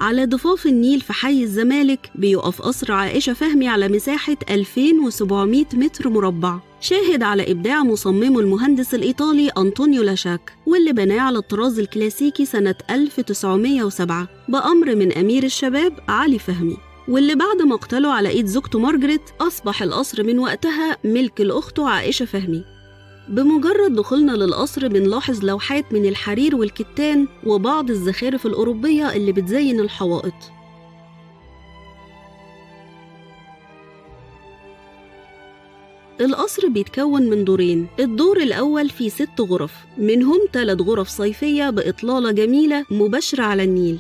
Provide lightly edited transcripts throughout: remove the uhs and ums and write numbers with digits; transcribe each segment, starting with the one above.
على ضفاف النيل في حي الزمالك بيقف قصر عائشة فهمي على مساحة 2700 متر مربع، شاهد على إبداع مصممه المهندس الإيطالي أنطونيو لاشاك، واللي بناه على الطراز الكلاسيكي سنة 1907 بأمر من أمير الشباب علي فهمي، واللي بعد مقتله على إيد زوجته مارجريت أصبح القصر من وقتها ملك لأخته عائشة فهمي. بمجرد دخولنا للقصر بنلاحظ لوحات من الحرير والكتان وبعض الزخارف الأوروبية اللي بتزين الحوائط. القصر بيتكون من دورين، الدور الأول فيه 6 غرف، منهم 3 غرف صيفية بإطلالة جميلة مباشرة على النيل،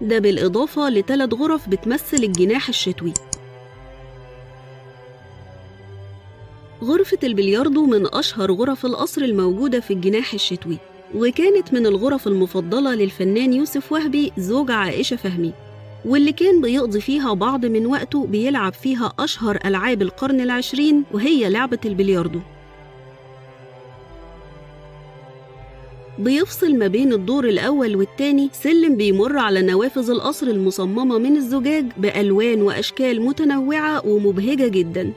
ده بالإضافة ل3 غرف بتمثل الجناح الشتوي. غرفة البلياردو من أشهر غرف القصر الموجودة في الجناح الشتوي، وكانت من الغرف المفضلة للفنان يوسف وهبي زوج عائشة فهمي، واللي كان بيقضي فيها بعض من وقته بيلعب فيها أشهر ألعاب القرن العشرين وهي لعبة البلياردو. بيفصل ما بين الدور الأول والتاني سلم بيمر على نوافذ القصر المصممة من الزجاج بألوان وأشكال متنوعة ومبهجة جداً.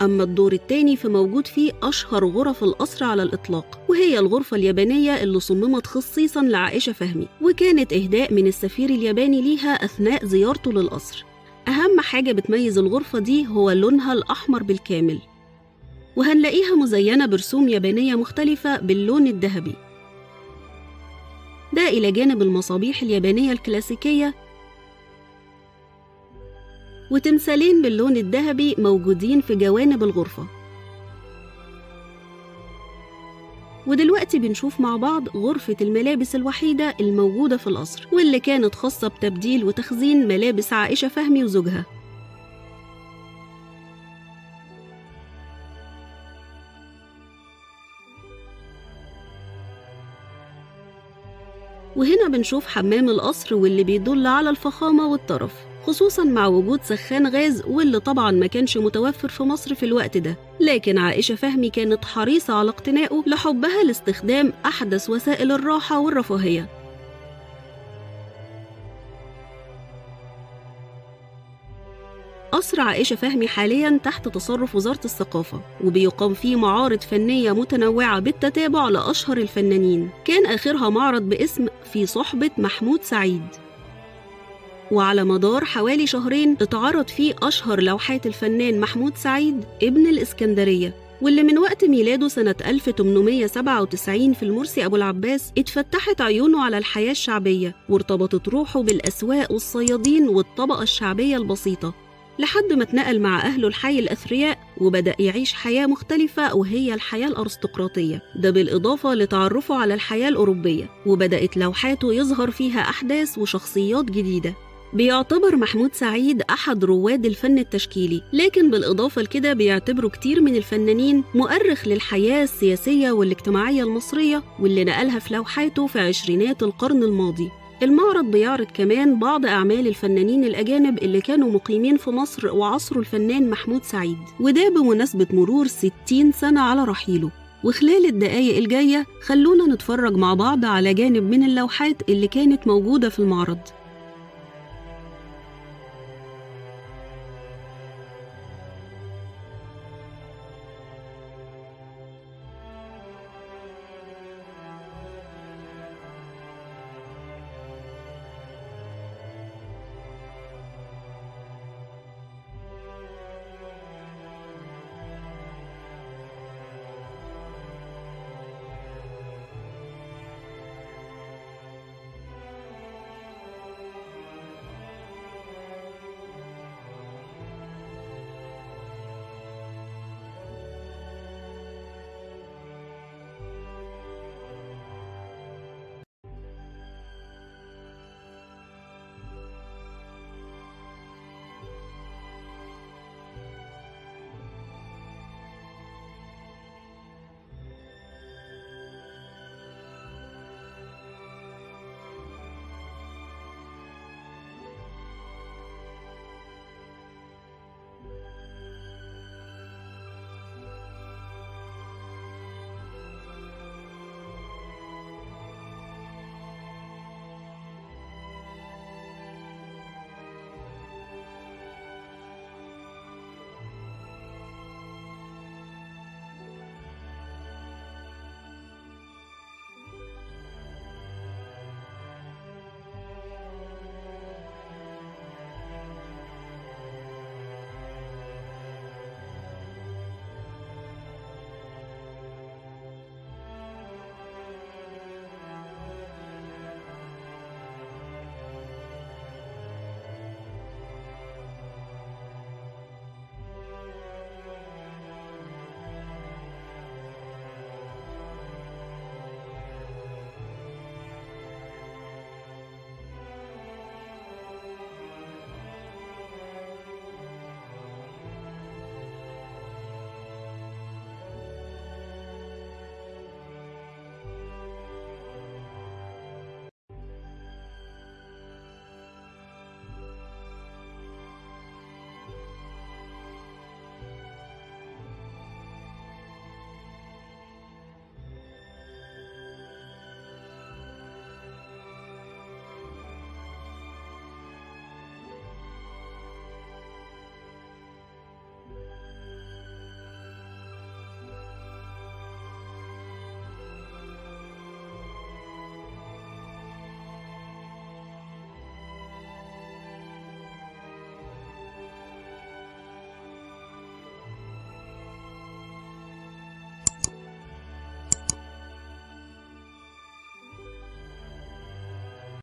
أما الدور التاني فموجود فيه أشهر غرف القصر على الإطلاق، وهي الغرفة اليابانية اللي صممت خصيصاً لعائشة فهمي، وكانت إهداء من السفير الياباني ليها أثناء زيارته للقصر. أهم حاجة بتميز الغرفة دي هو لونها الأحمر بالكامل، وهنلاقيها مزينة برسوم يابانية مختلفة باللون الذهبي، ده إلى جانب المصابيح اليابانية الكلاسيكية وتمثالين باللون الذهبي موجودين في جوانب الغرفة. ودلوقتي بنشوف مع بعض غرفة الملابس الوحيدة الموجودة في القصر، واللي كانت خاصة بتبديل وتخزين ملابس عائشة فهمي وزوجها. وهنا بنشوف حمام القصر واللي بيدل على الفخامة والطرف، خصوصاً مع وجود سخان غاز واللي طبعاً ما كانش متوفر في مصر في الوقت ده، لكن عائشة فهمي كانت حريصة على اقتنائه لحبها لاستخدام أحدث وسائل الراحة والرفاهية. قصر عائشة فهمي حالياً تحت تصرف وزارة الثقافة، وبيقام فيه معارض فنية متنوعة بالتتابع لأشهر الفنانين، كان آخرها معرض باسم في صحبة محمود سعيد، وعلى مدار حوالي شهرين اتعرض فيه أشهر لوحات الفنان محمود سعيد ابن الإسكندرية، واللي من وقت ميلاده سنة 1897 في المرسي أبو العباس اتفتحت عيونه على الحياة الشعبية، وارتبطت روحه بالأسواق والصيادين والطبقة الشعبية البسيطة، لحد ما اتنقل مع أهله الحي الأثرياء وبدأ يعيش حياة مختلفة وهي الحياة الأرستقراطية، ده بالإضافة لتعرفه على الحياة الأوروبية، وبدأت لوحاته يظهر فيها أحداث وشخصيات جديدة. بيعتبر محمود سعيد أحد رواد الفن التشكيلي، لكن بالإضافة لكده بيعتبروا كتير من الفنانين مؤرخ للحياة السياسية والاجتماعية المصرية، واللي نقلها في لوحاته في عشرينات القرن الماضي. المعرض بيعرض كمان بعض أعمال الفنانين الأجانب اللي كانوا مقيمين في مصر وعصروا الفنان محمود سعيد، وده بمناسبة مرور 60 سنة على رحيله. وخلال الدقايق الجاية خلونا نتفرج مع بعض على جانب من اللوحات اللي كانت موجودة في المعرض.